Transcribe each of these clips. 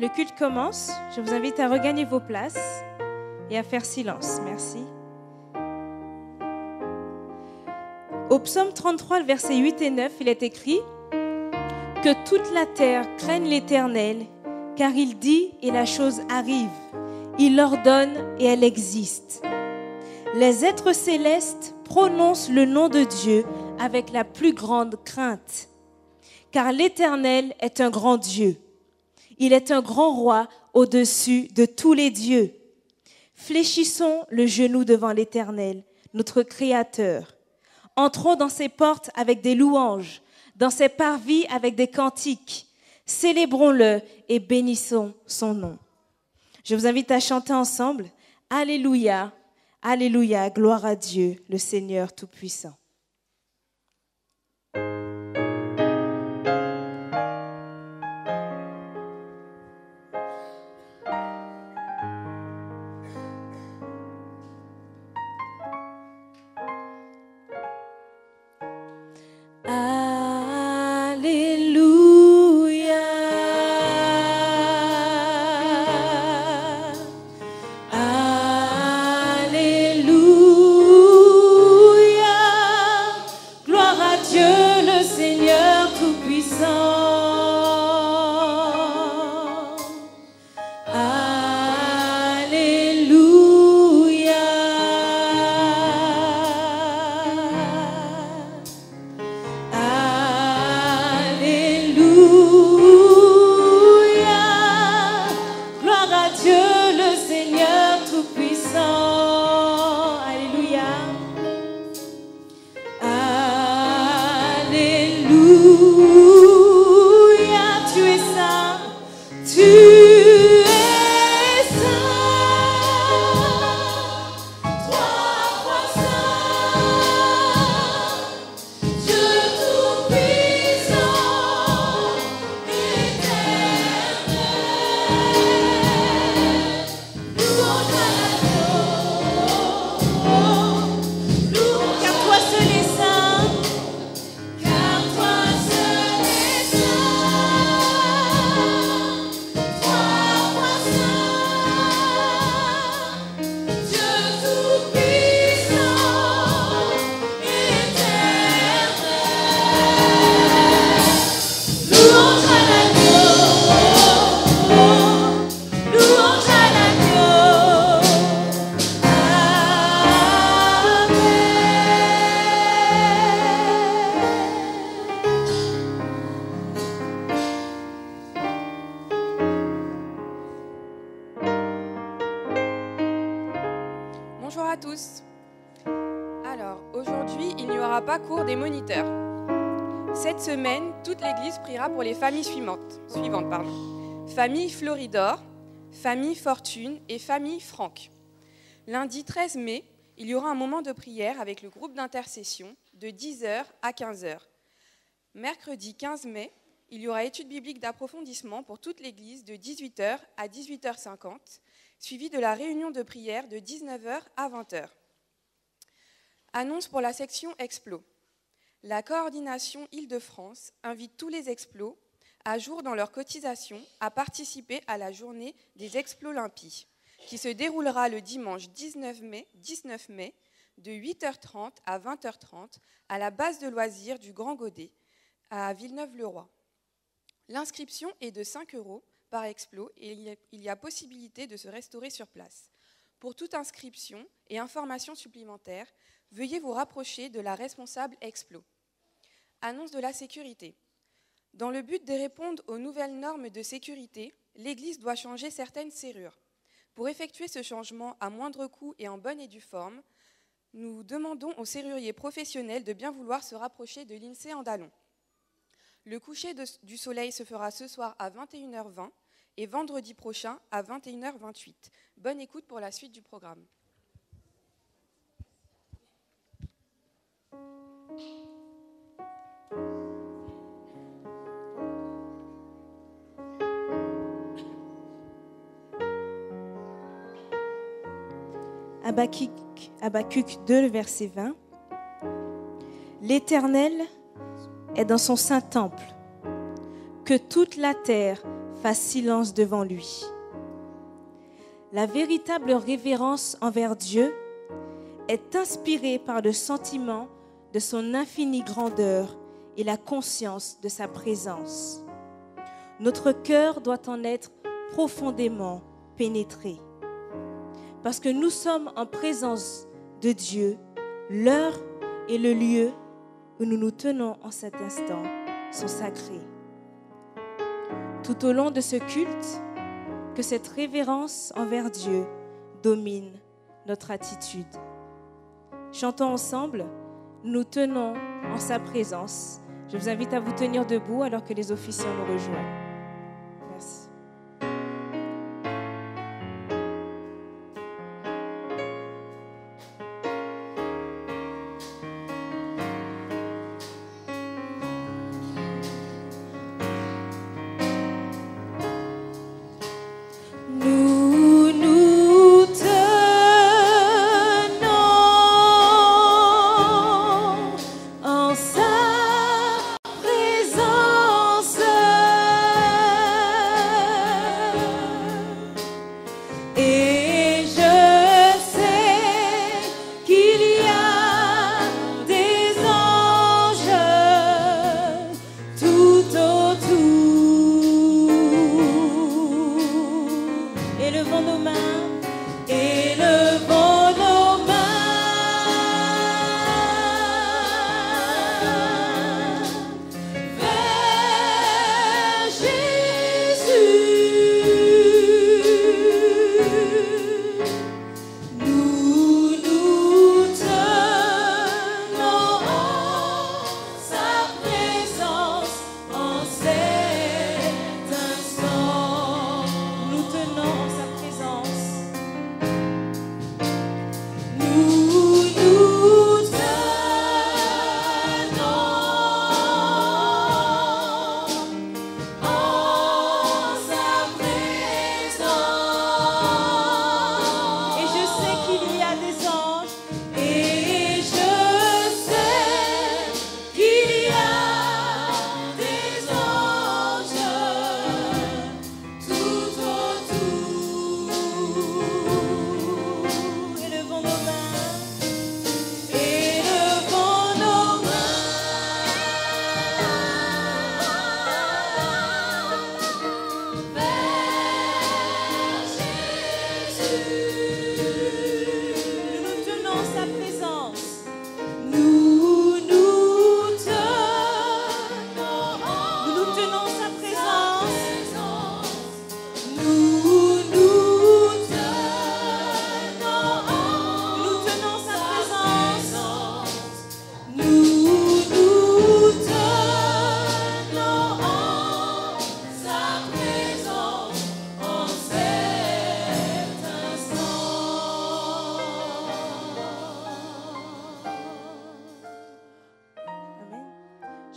Le culte commence. Je vous invite à regagner vos places et à faire silence. Merci. Au psaume 33, le verset 8 et 9, il est écrit « Que toute la terre craigne l'Éternel, car il dit et la chose arrive. Il ordonne et elle existe. Les êtres célestes prononcent le nom de Dieu avec la plus grande crainte. Car l'Éternel est un grand Dieu. Il est un grand roi au-dessus de tous les dieux. Fléchissons le genou devant l'Éternel, notre Créateur. Entrons dans ses portes avec des louanges, dans ses parvis avec des cantiques. Célébrons-le et bénissons son nom. » Je vous invite à chanter ensemble. Alléluia, alléluia, gloire à Dieu, le Seigneur Tout-Puissant. Pour les familles suivantes. Famille Floridor, famille Fortune et famille Franck. Lundi 13 mai, il y aura un moment de prière avec le groupe d'intercession de 10h à 15h. Mercredi 15 mai, il y aura étude biblique d'approfondissement pour toute l'église de 18h à 18h50, suivi de la réunion de prière de 19h à 20h. Annonce pour la section Explo. La coordination Île-de-France invite tous les explos à jour dans leur cotisation à participer à la journée des Explolympies qui se déroulera le dimanche 19 mai de 8h30 à 20h30 à la base de loisirs du Grand Godet à Villeneuve-le-Roi. L'inscription est de 5 € par explo et il y a possibilité de se restaurer sur place. Pour toute inscription et information supplémentaire, veuillez vous rapprocher de la responsable explo. Annonce de la sécurité. Dans le but de répondre aux nouvelles normes de sécurité, l'Église doit changer certaines serrures. Pour effectuer ce changement à moindre coût et en bonne et due forme, nous demandons aux serruriers professionnels de bien vouloir se rapprocher de l'INSEE Andalon. Le coucher du soleil se fera ce soir à 21h20 et vendredi prochain à 21h28. Bonne écoute pour la suite du programme. Habacuc 2, verset 20. L'Éternel est dans son saint temple. Que toute la terre fasse silence devant lui. La véritable révérence envers Dieu est inspirée par le sentiment de son infinie grandeur et la conscience de sa présence. Notre cœur doit en être profondément pénétré. Parce que nous sommes en présence de Dieu, l'heure et le lieu où nous nous tenons en cet instant sont sacrés. Tout au long de ce culte, que cette révérence envers Dieu domine notre attitude. Chantons ensemble, nous tenons en sa présence. Je vous invite à vous tenir debout alors que les officiants nous rejoignent. Merci.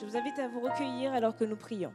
Je vous invite à vous recueillir alors que nous prions.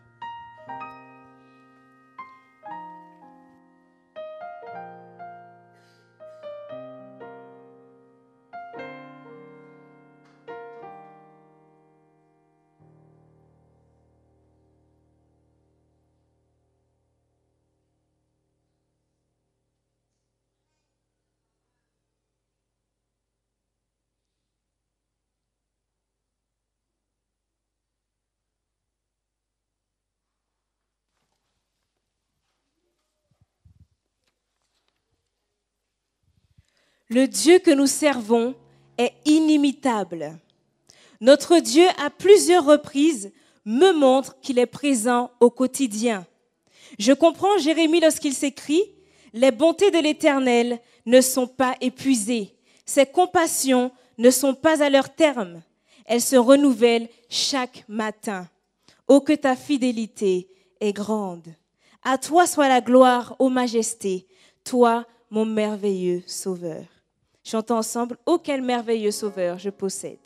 Le Dieu que nous servons est inimitable. Notre Dieu, à plusieurs reprises, me montre qu'il est présent au quotidien. Je comprends Jérémie lorsqu'il s'écrit « Les bontés de l'Éternel ne sont pas épuisées. Ses compassions ne sont pas à leur terme. Elles se renouvellent chaque matin. Oh, que ta fidélité est grande. À toi soit la gloire, ô majesté, toi, mon merveilleux Sauveur. » Chantons ensemble, « Oh, quel merveilleux Sauveur je possède. »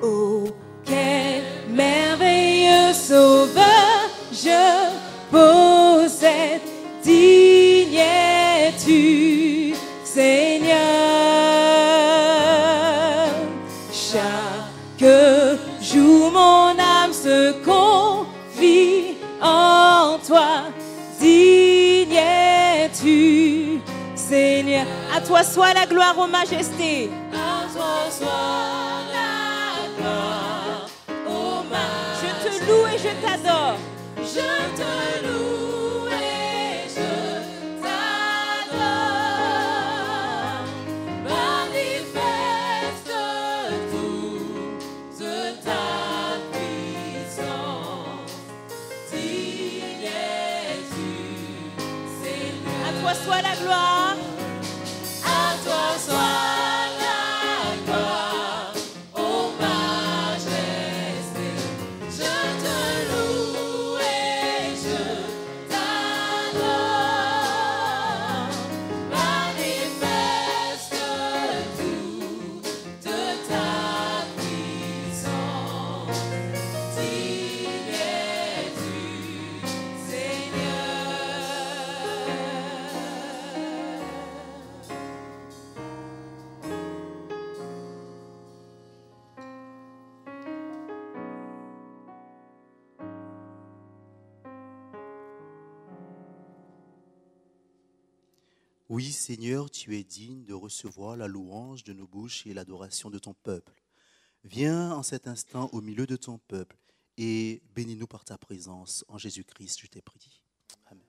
Oh, quel merveilleux Sauveur je possède. toi soit la gloire, ô majesté. À toi soit la gloire, ô majesté. Je te loue et je t'adore. Je te loue et je t'adore. Manifeste toute ta puissance. Digne es-tu, Seigneur. À toi soit la gloire. À toi soit la gloire, ô majesté. Je te loue et je t'adore. Manifeste toute ta puissance. Digne es-tu, Seigneur. Oui, Seigneur, tu es digne de recevoir la louange de nos bouches et l'adoration de ton peuple. Viens en cet instant au milieu de ton peuple et bénis-nous par ta présence. En Jésus-Christ, je t'ai prié. Amen.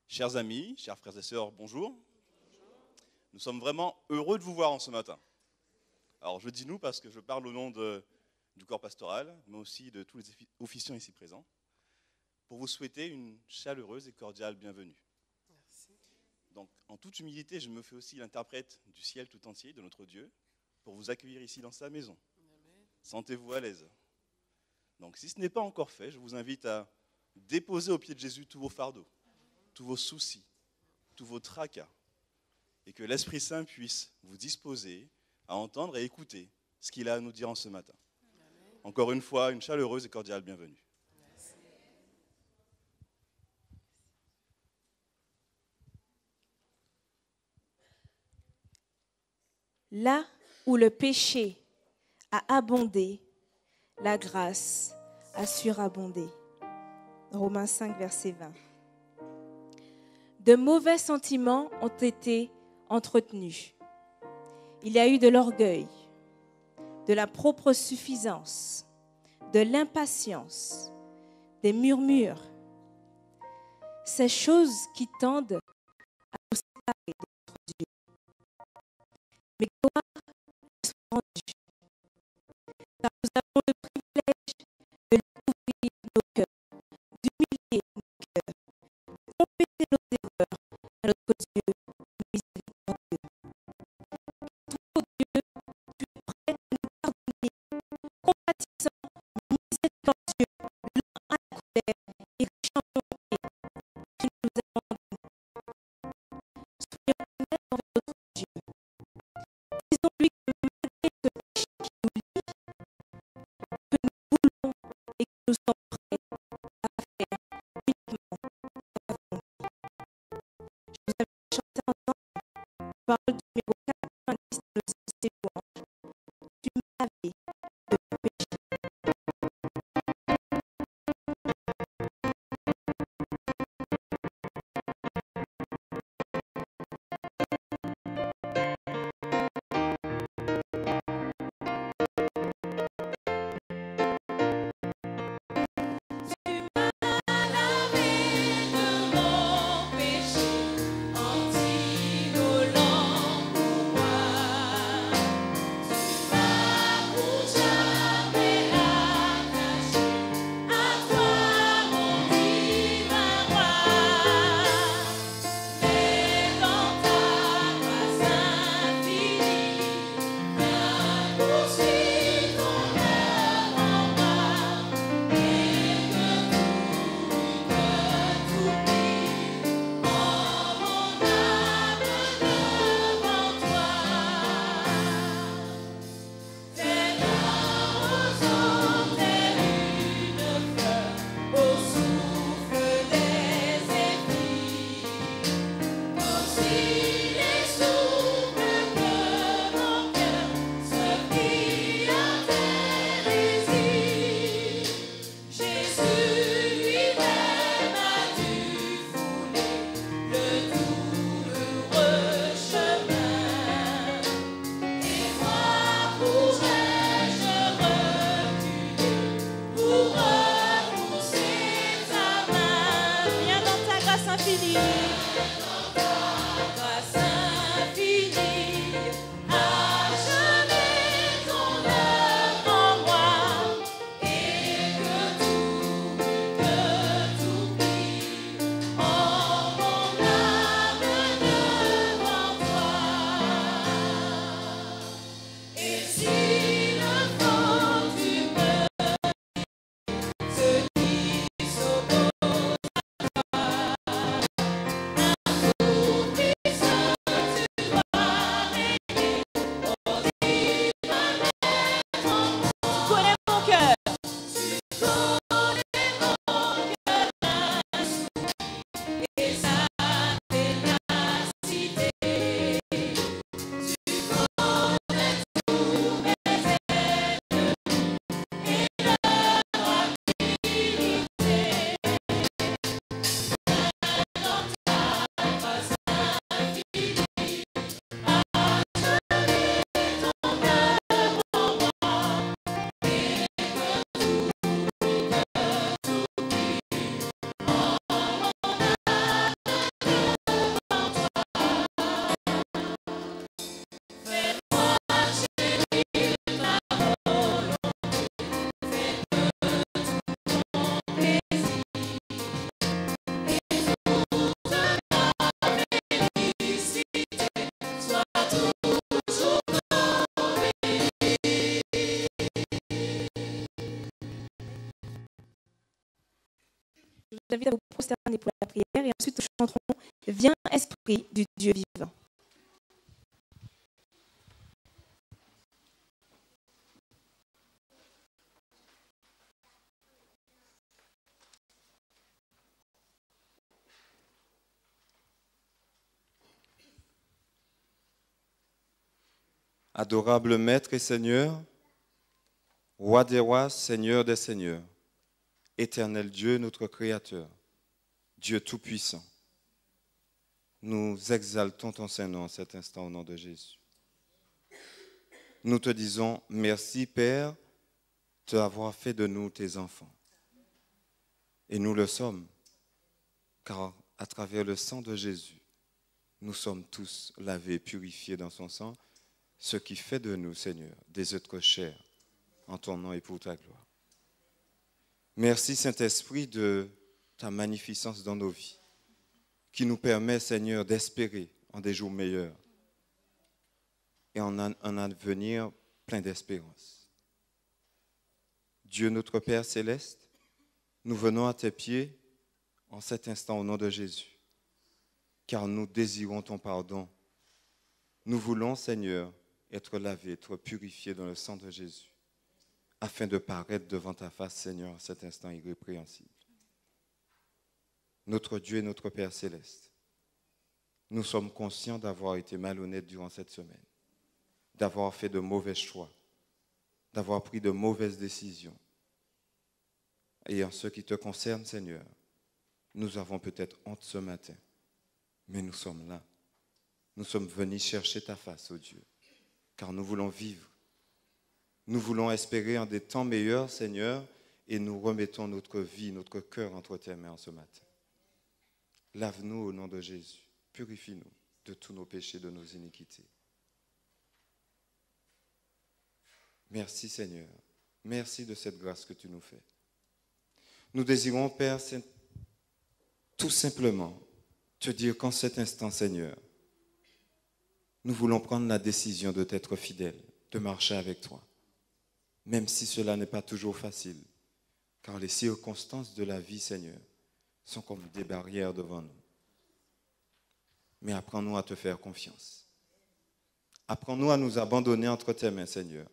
Chers amis, chers frères et sœurs, bonjour. Nous sommes vraiment heureux de vous voir en ce matin. Alors je dis nous parce que je parle au nom du corps pastoral, mais aussi de tous les officiants ici présents, pour vous souhaiter une chaleureuse et cordiale bienvenue. Merci. Donc en toute humilité, je me fais aussi l'interprète du ciel tout entier, de notre Dieu, pour vous accueillir ici dans sa maison. Amen. Sentez-vous à l'aise. Donc si ce n'est pas encore fait, je vous invite à déposer au pied de Jésus tous vos fardeaux, tous vos soucis, tous vos tracas, et que l'Esprit Saint puisse vous disposer à entendre et écouter ce qu'il a à nous dire en ce matin. Amen. Encore une fois, une chaleureuse et cordiale bienvenue. Merci. Là où le péché a abondé, la grâce a surabondé. Romains 5, verset 20. De mauvais sentiments ont été entretenus. Il y a eu de l'orgueil, de la propre suffisance, de l'impatience, des murmures. Ces choses qui tendent à nous séparer de notre Dieu. Mais gloire lui soit rendue, car nous avons le privilège de lui ouvrir nos cœurs, d'humilier nos cœurs, de confesser nos erreurs à notre Dieu miséricordieux. Tout Dieu, tu es prêt à nous pardonner, compatissant, miséricordieux, lent à la colère et riche en bonté. Tu nous as pardonné. Soyons honnêtes envers notre Dieu. Disons-lui que malgré ce péché qui nous lie, que nous voulons et que nous sommes prêts à faire uniquement ta volonté. Je vous invite à chanter ensemble parole numéro 90 de nos anciens louanges. Tu m'as lavé de mon péché. Tu m'as lavé de mon péché, anti-violent vous invite à vous prosterner pour la prière et ensuite nous chanterons « Viens, Esprit du Dieu vivant ». Adorable Maître et Seigneur, Roi des rois, Seigneur des seigneurs, Éternel Dieu, notre Créateur, Dieu Tout-Puissant, nous exaltons ton Saint-Nom en cet instant au nom de Jésus. Nous te disons merci, Père, d'avoir fait de nous tes enfants. Et nous le sommes, car à travers le sang de Jésus, nous sommes tous lavés et purifiés dans son sang, ce qui fait de nous, Seigneur, des êtres chers en ton nom et pour ta gloire. Merci, Saint-Esprit, de ta magnificence dans nos vies, qui nous permet, Seigneur, d'espérer en des jours meilleurs et en un avenir plein d'espérance. Dieu, notre Père céleste, nous venons à tes pieds en cet instant au nom de Jésus, car nous désirons ton pardon. Nous voulons, Seigneur, être lavés, être purifiés dans le sang de Jésus, afin de paraître devant ta face, Seigneur, à cet instant irrépréhensible. Notre Dieu et notre Père céleste, nous sommes conscients d'avoir été malhonnêtes durant cette semaine, d'avoir fait de mauvais choix, d'avoir pris de mauvaises décisions. Et en ce qui te concerne, Seigneur, nous avons peut-être honte ce matin, mais nous sommes là. Nous sommes venus chercher ta face, ô Dieu, car nous voulons vivre. Nous voulons espérer en des temps meilleurs, Seigneur, et nous remettons notre vie, notre cœur entre tes mains en ce matin. Lave-nous au nom de Jésus. Purifie-nous de tous nos péchés, de nos iniquités. Merci, Seigneur. Merci de cette grâce que tu nous fais. Nous désirons, Père, tout simplement te dire qu'en cet instant, Seigneur, nous voulons prendre la décision de t'être fidèles, de marcher avec toi, même si cela n'est pas toujours facile, car les circonstances de la vie, Seigneur, sont comme des barrières devant nous. Mais apprends-nous à te faire confiance. Apprends-nous à nous abandonner entre tes mains, Seigneur,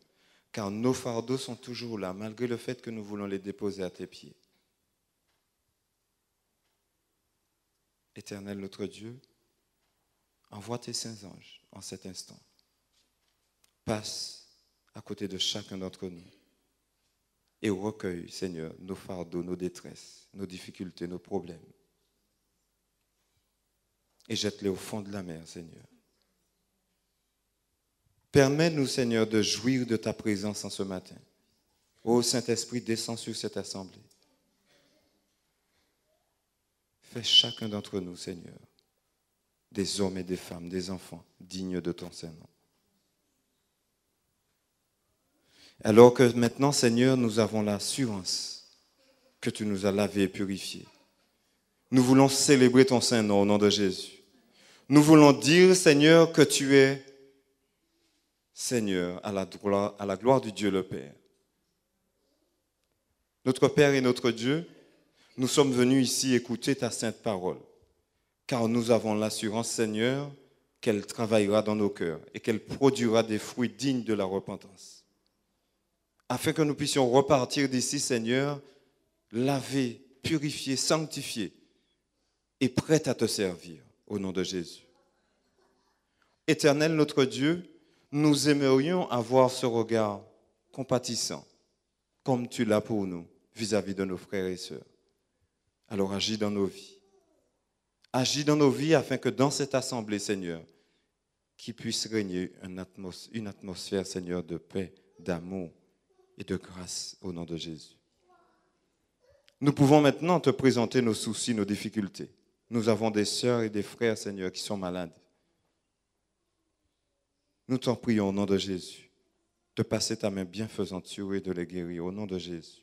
car nos fardeaux sont toujours là, malgré le fait que nous voulons les déposer à tes pieds. Éternel notre Dieu, envoie tes saints anges en cet instant. Passe à côté de chacun d'entre nous et recueille, Seigneur, nos fardeaux, nos détresses, nos difficultés, nos problèmes. Et jette-les au fond de la mer, Seigneur. Permets-nous, Seigneur, de jouir de ta présence en ce matin. Ô Saint-Esprit, descends sur cette assemblée. Fais chacun d'entre nous, Seigneur, des hommes et des femmes, des enfants dignes de ton Saint-Nom. Alors que maintenant, Seigneur, nous avons l'assurance que tu nous as lavés et purifiés. Nous voulons célébrer ton Saint-Nom au nom de Jésus. Nous voulons dire, Seigneur, que tu es Seigneur à la gloire du Dieu le Père. Notre Père et notre Dieu, nous sommes venus ici écouter ta sainte parole, car nous avons l'assurance, Seigneur, qu'elle travaillera dans nos cœurs et qu'elle produira des fruits dignes de la repentance. Afin que nous puissions repartir d'ici, Seigneur, lavés, purifiés, sanctifiés et prêts à te servir au nom de Jésus. Éternel notre Dieu, nous aimerions avoir ce regard compatissant, comme tu l'as pour nous, vis-à-vis de nos frères et sœurs. Alors agis dans nos vies. Agis dans nos vies afin que dans cette assemblée, Seigneur, qu'il puisse régner une atmosphère, Seigneur, de paix, d'amour et de grâce au nom de Jésus. Nous pouvons maintenant te présenter nos soucis, nos difficultés. Nous avons des sœurs et des frères, Seigneur, qui sont malades. Nous t'en prions au nom de Jésus de passer ta main bienfaisante sur eux et de les guérir au nom de Jésus.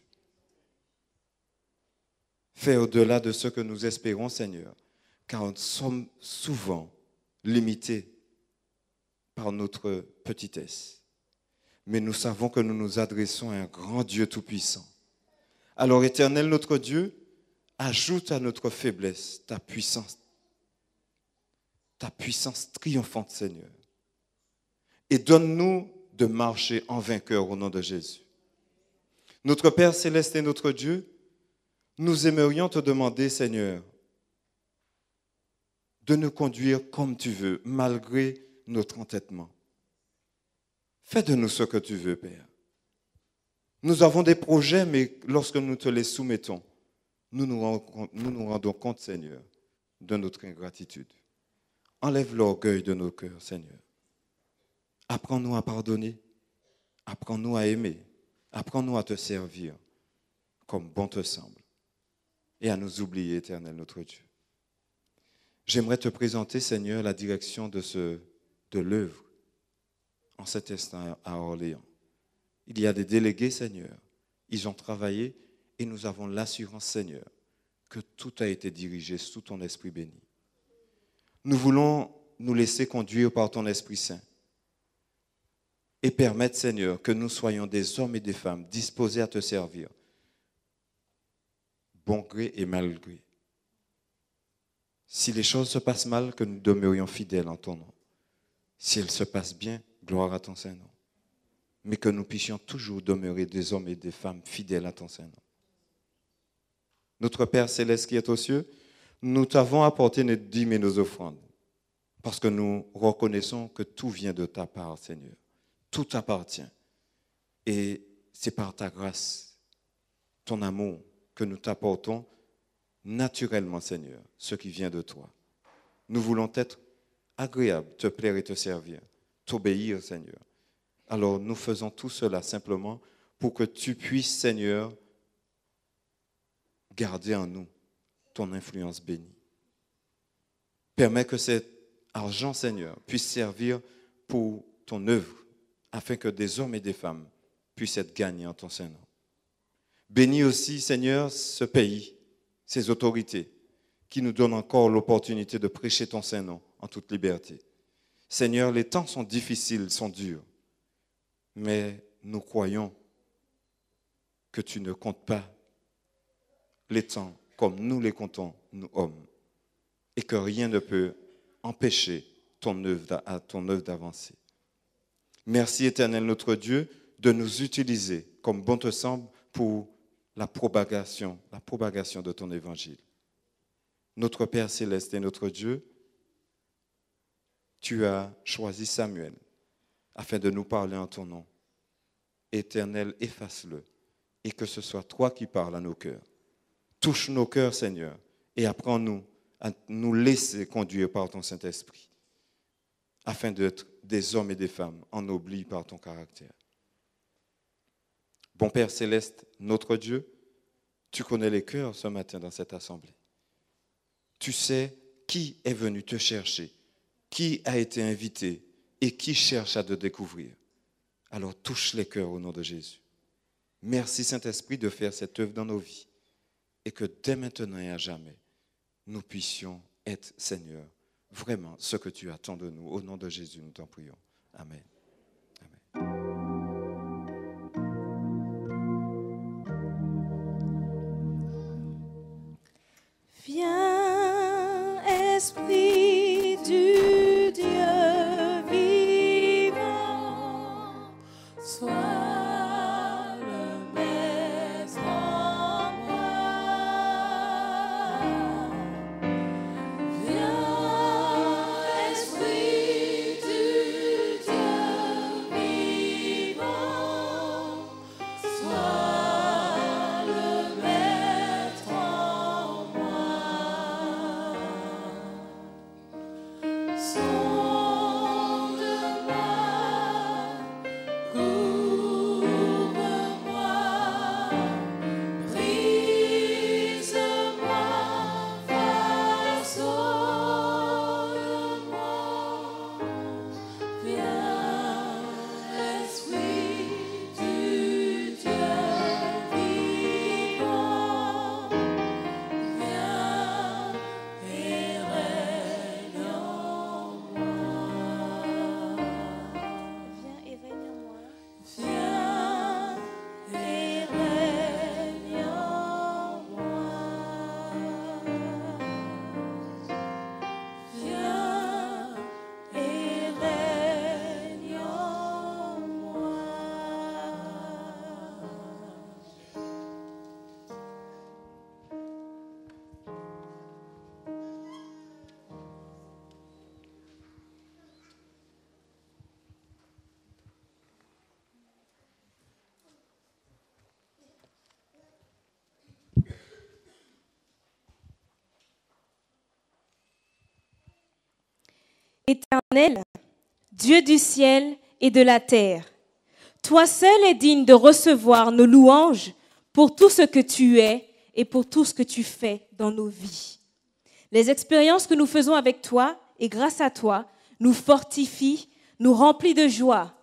Fais au-delà de ce que nous espérons, Seigneur, car nous sommes souvent limités par notre petitesse. Mais nous savons que nous nous adressons à un grand Dieu tout-puissant. Alors, Éternel notre Dieu, ajoute à notre faiblesse ta puissance triomphante, Seigneur. Et donne-nous de marcher en vainqueur au nom de Jésus. Notre Père céleste et notre Dieu, nous aimerions te demander, Seigneur, de nous conduire comme tu veux, malgré notre entêtement. Fais de nous ce que tu veux, Père. Nous avons des projets, mais lorsque nous te les soumettons, nous nous rendons compte, Seigneur, de notre ingratitude. Enlève l'orgueil de nos cœurs, Seigneur. Apprends-nous à pardonner, apprends-nous à aimer, apprends-nous à te servir comme bon te semble et à nous oublier, Éternel, notre Dieu. J'aimerais te présenter, Seigneur, la direction de l'œuvre en cet instant à Orléans. Il y a des délégués, Seigneur. Ils ont travaillé et nous avons l'assurance, Seigneur, que tout a été dirigé sous ton Esprit béni. Nous voulons nous laisser conduire par ton Esprit Saint et permettre, Seigneur, que nous soyons des hommes et des femmes disposés à te servir, bon gré et mal gré. Si les choses se passent mal, que nous demeurions fidèles en ton nom. Si elles se passent bien, gloire à ton Saint-Nom. Mais que nous puissions toujours demeurer des hommes et des femmes fidèles à ton Saint-Nom. Notre Père céleste qui est aux cieux, nous t'avons apporté notre dîmes et nos offrandes, parce que nous reconnaissons que tout vient de ta part, Seigneur. Tout t'appartient. Et c'est par ta grâce, ton amour, que nous t'apportons naturellement, Seigneur, ce qui vient de toi. Nous voulons être agréables, te plaire et te servir, t'obéir, Seigneur. Alors nous faisons tout cela simplement pour que tu puisses, Seigneur, garder en nous ton influence bénie. Permets que cet argent, Seigneur, puisse servir pour ton œuvre, afin que des hommes et des femmes puissent être gagnés en ton Saint-Nom. Bénis aussi, Seigneur, ce pays, ses autorités, qui nous donnent encore l'opportunité de prêcher ton Saint-Nom en toute liberté. Seigneur, les temps sont difficiles, sont durs, mais nous croyons que tu ne comptes pas les temps comme nous les comptons, nous hommes, et que rien ne peut empêcher ton œuvre d'avancer. Merci, Éternel, notre Dieu, de nous utiliser comme bon te semble pour la propagation de ton évangile. Notre Père céleste et notre Dieu, tu as choisi Samuel afin de nous parler en ton nom. Éternel, efface-le et que ce soit toi qui parles à nos cœurs. Touche nos cœurs, Seigneur, et apprends-nous à nous laisser conduire par ton Saint-Esprit afin d'être des hommes et des femmes ennoblis par ton caractère. Bon Père céleste, notre Dieu, tu connais les cœurs ce matin dans cette assemblée. Tu sais qui est venu te chercher, qui a été invité et qui cherche à te découvrir. Alors touche les cœurs au nom de Jésus. Merci Saint-Esprit de faire cette œuvre dans nos vies et que dès maintenant et à jamais, nous puissions être, Seigneur, vraiment ce que tu attends de nous. Au nom de Jésus, nous t'en prions. Amen. Viens, Esprit du Dieu vivant, Sois le maître en moi. Viens, Esprit du Dieu Éternel, Dieu du ciel et de la terre, toi seul es digne de recevoir nos louanges pour tout ce que tu es et pour tout ce que tu fais dans nos vies. Les expériences que nous faisons avec toi et grâce à toi nous fortifient, nous remplissent de joie.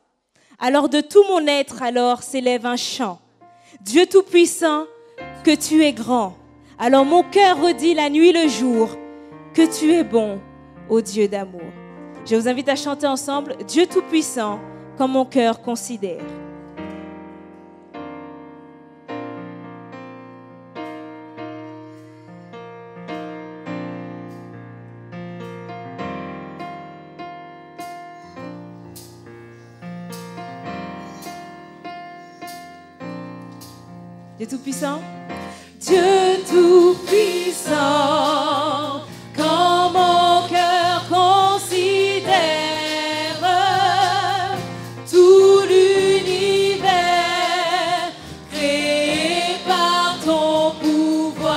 Alors de tout mon être, alors s'élève un chant. Dieu Tout-Puissant, que tu es grand. Alors mon cœur redit la nuit et le jour que tu es bon, ô Dieu d'amour. Je vous invite à chanter ensemble Dieu Tout-Puissant, comme mon cœur considère. Dieu Tout-Puissant. Dieu Tout-Puissant, quand mon cœur considère tout l'univers créé par ton pouvoir,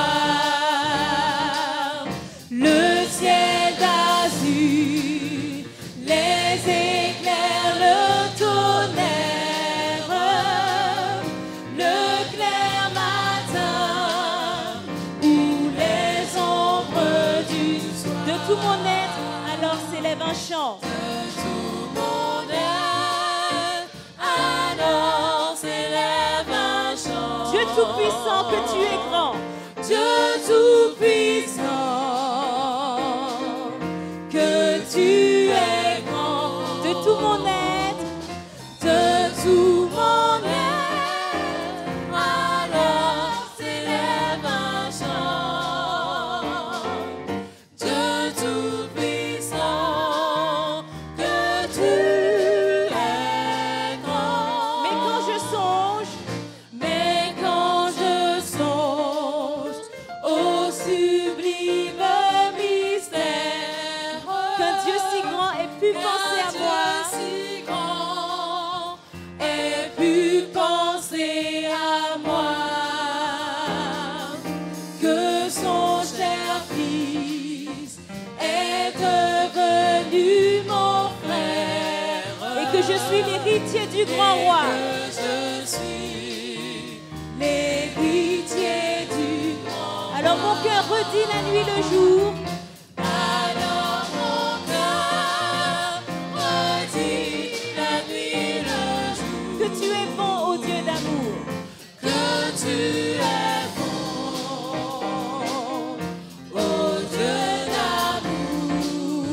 le ciel d'azur, les éclairs, le tonnerre, le clair matin ou les ombres du soir. De tout mon être, alors s'élève un chant. De tout mon être, alors s'élève un chant. Dieu Tout-Puissant, que tu es grand. Dieu Tout-Puissant, que tu es grand. De tout mon être, De tout mon être, alors s'élève un chant. Dieu Tout-Puissant, que tu es grand. mais quand je songe Au sublime mystère qu'un Dieu si grand ait pu penser à moi, si grand ait pu penser à moi, que son cher fils est devenu mon frère, et que je suis l'héritier du grand roi. que je suis l'héritier du grand. Alors mon cœur redit la nuit le jour Alors mon cœur redit la nuit le jour que tu es bon, ô Dieu d'amour. que tu es bon, ô Dieu d'amour.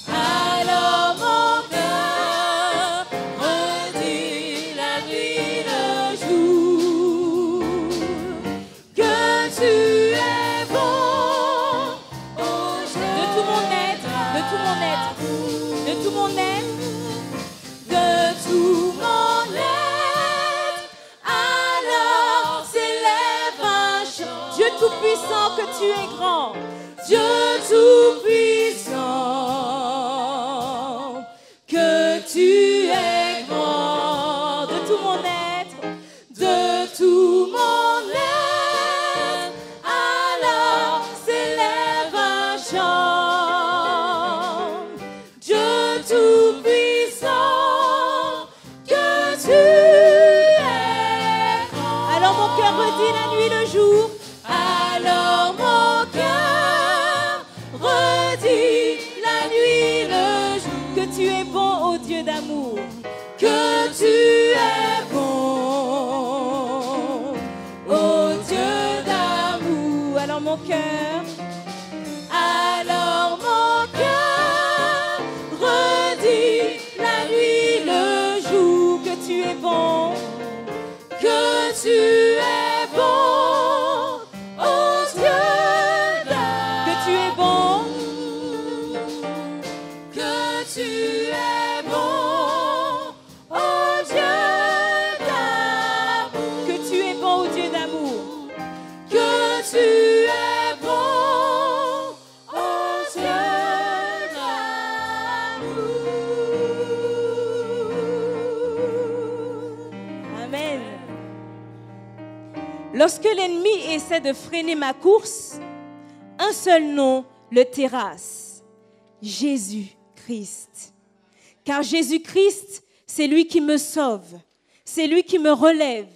Alors mon cœur redit la nuit le jour que tu es bon, ô Dieu. De tout mon être, de tout mon être, de tout mon être, De tout mon être, alors s'élève un chant. Dieu Tout-Puissant, que tu es grand. Dieu Tout-Puissant, que tu es grand. De tout mon être, De tout mon être, alors s'élève un chant. Dieu Tout-Puissant, que tu es grand. alors mon cœur redit la nuit le jour Alors mon cœur redit la nuit le jour que tu es bon, ô Dieu d'amour. que tu es bon, ô Dieu d'amour. Alors mon cœur, Alors mon cœur redit la nuit le jour que tu es bon, que tu es bon, ô Dieu d'amour. que tu es bon, Que tu es bon, ô Dieu d'amour. que tu es bon, ô Dieu d'amour. Que tu es bon, ô Dieu d'amour. Amen. Lorsque l'ennemi essaie de freiner ma course, un seul nom le terrasse. Jésus-Christ. Car Jésus-Christ, c'est lui qui me sauve, c'est lui qui me relève.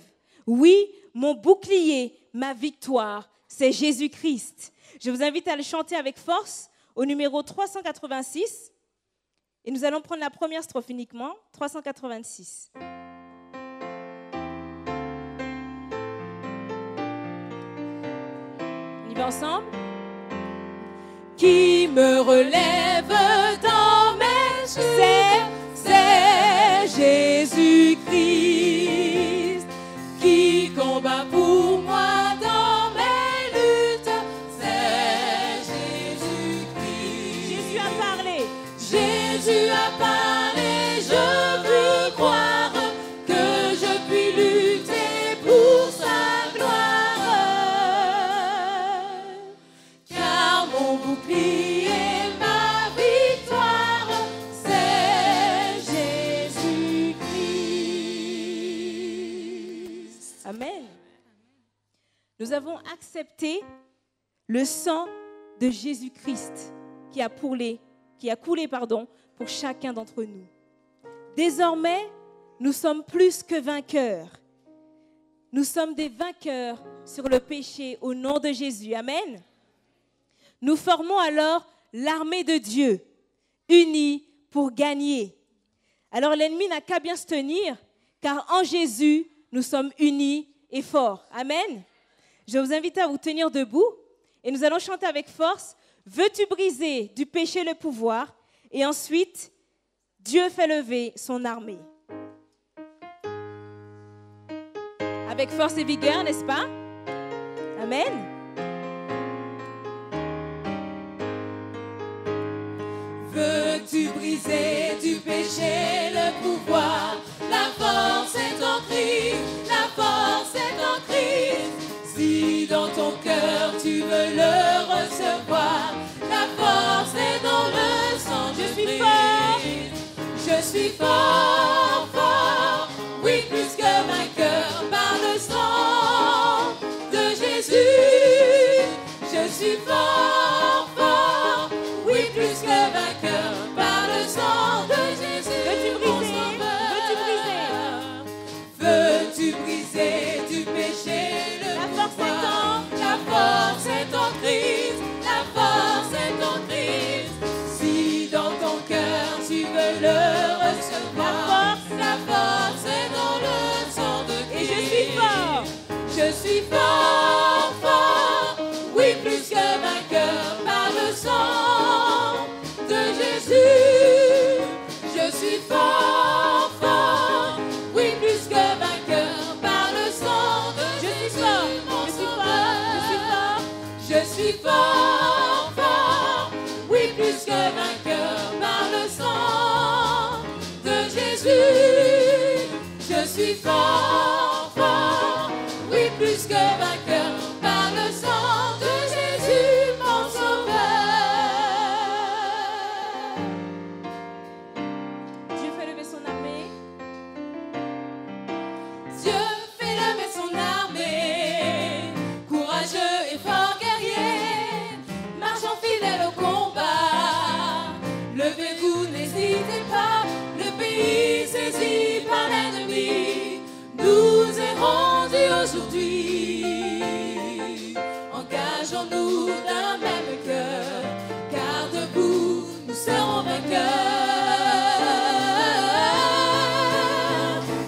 Oui, mon bouclier, ma victoire, c'est Jésus-Christ. Je vous invite à le chanter avec force au numéro 386. Et nous allons prendre la première strophe uniquement, 386. On y va ensemble? Qui me relève dans mes jours, c'est Jésus-Christ. Qui combat pour moi dans mes luttes, c'est Jésus-Christ. Jésus a parlé. Jésus a parlé, je veux croire que je puis lutter pour sa gloire. Car mon bouclier, ma victoire, c'est Jésus-Christ. Amen. Nous avons accepté le sang de Jésus-Christ qui a coulé pour chacun d'entre nous. Désormais, nous sommes plus que vainqueurs. Nous sommes des vainqueurs sur le péché au nom de Jésus. Amen. Nous formons alors l'armée de Dieu, unis pour gagner. Alors l'ennemi n'a qu'à bien se tenir, car en Jésus, nous sommes unis et forts. Amen. Je vous invite à vous tenir debout et nous allons chanter avec force « Veux-tu briser du péché le pouvoir ?» Et ensuite, Dieu fait lever son armée. Avec force et vigueur, n'est-ce pas? Amen. Veux-tu briser du péché le pouvoir? La force est en Christ, la force est en Christ. Si dans ton cœur tu veux le recevoir, la force est dans le sang de Christ. Je suis fort, fort, oui plus que vainqueur par le sang de Jésus. Je suis fort, fort, oui plus que vainqueur par le sang de Jésus. Veux-tu briser? Veux-tu briser du péché le pouvoir? La force est en Christ, la force est en Christ. Si dans ton cœur tu veux le recevoir, la force est dans le sang de Christ. Et je suis fort. Je suis fort, fort, oui plus que vainqueur par le sang de Jésus. Je suis fort, fort, oui plus que vainqueur par le sang de Jésus. Je suis fort, fort, oui plus que vainqueur par le sang de Jésus. Je suis fort, fort, oui plus que vainqueur par le sang de Jésus, mon sauveur. Dieu fait lever son armée. Dieu fait lever son armée, courageux et fort guerrier, marchant fidèle au combat. Levez-vous, n'hésitez pas, le pays saisi par l'ennemi nous est rendu aujourd'hui. Engageons-nous d'un même cœur, car debout nous serons vainqueurs.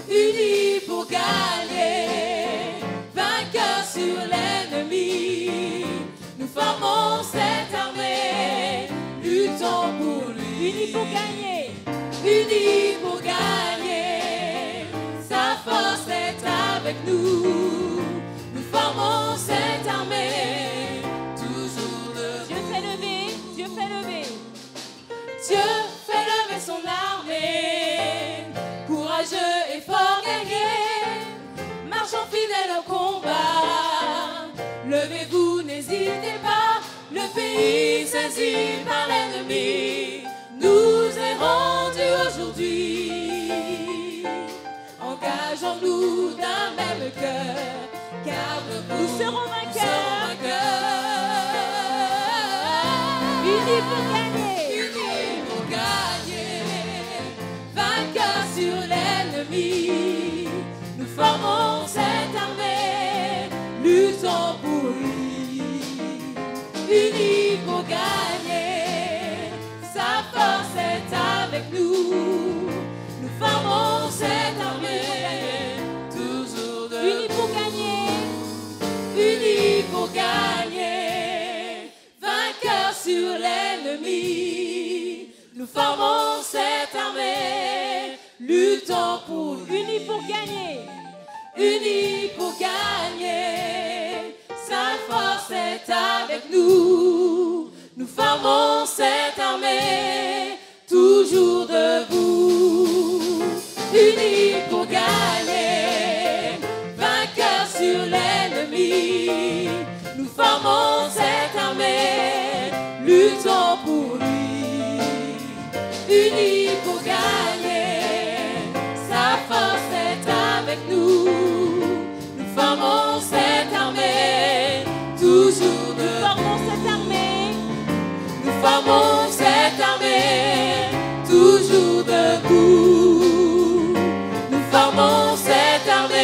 Unis pour gagner, vainqueurs sur l'ennemi, nous formons cette armée, luttons pour lui. Unis pour gagner. Unis pour gagner, sa force est avec nous. Nous formons cette armée, toujours de Dieu fait lever. Dieu fait lever. Dieu fait lever son armée, courageux et fort guerrier, marchant fidèle au combat. Levez-vous, n'hésitez pas, le pays saisi par l'ennemi nous est rendu aujourd'hui. Engageons-nous d'un même cœur, car debout Nous serons vainqueurs. vainqueurs. Unis pour gagner. Unis avec nous. Nous formons cette armée, toujours debout. Unis pour gagner. Unis pour gagner, vainqueurs sur l'ennemi. Nous formons cette armée, luttons pour lui. Unis pour gagner. Unis pour gagner, sa force est avec nous. Nous formons cette armée, toujours debout. Unis pour gagner, vainqueurs sur l'ennemi. Nous formons cette armée, luttons pour lui. Unis pour gagner, sa force est avec nous. Nous formons cette armée, toujours debout. Nous formons cette armée. Nous formons cette armée, toujours debout. Nous formons cette armée,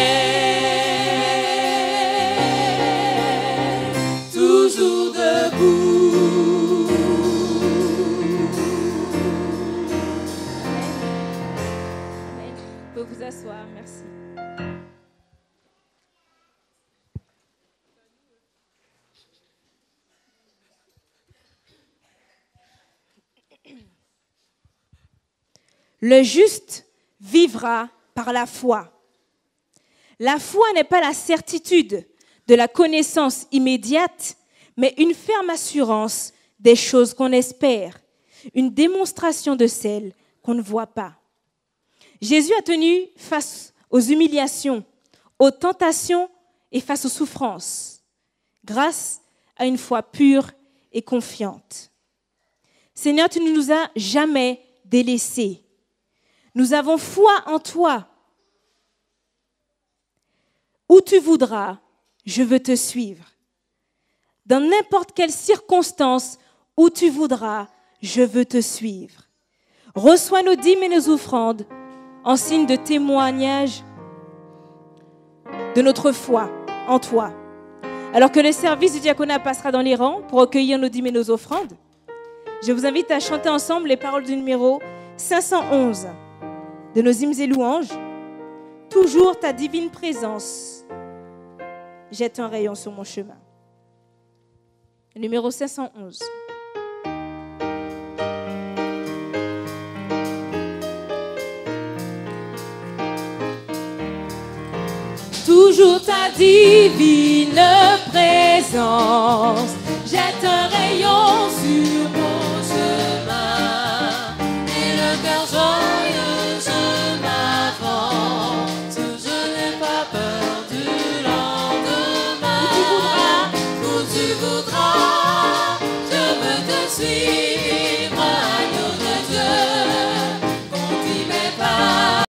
toujours debout. Amen. Vous pouvez vous asseoir, merci. Le juste vivra par la foi. La foi n'est pas la certitude de la connaissance immédiate, mais une ferme assurance des choses qu'on espère, une démonstration de celles qu'on ne voit pas. Jésus a tenu face aux humiliations, aux tentations et face aux souffrances, grâce à une foi pure et confiante. Seigneur, tu ne nous as jamais délaissés. Nous avons foi en toi. Où tu voudras, je veux te suivre. Dans n'importe quelle circonstance, où tu voudras, je veux te suivre. Reçois nos dîmes et nos offrandes en signe de témoignage de notre foi en toi. Alors que le service du diaconat passera dans les rangs pour recueillir nos dîmes et nos offrandes, je vous invite à chanter ensemble les paroles du numéro 511 de nos hymnes et louanges. Toujours ta divine présence jette un rayon sur mon chemin. Le numéro 511. Toujours ta divine présence jette un rayon sur mon chemin. Et le cœur joyeux, je m'avance. Je n'ai pas peur du lendemain. Où tu voudras, je veux te suivre.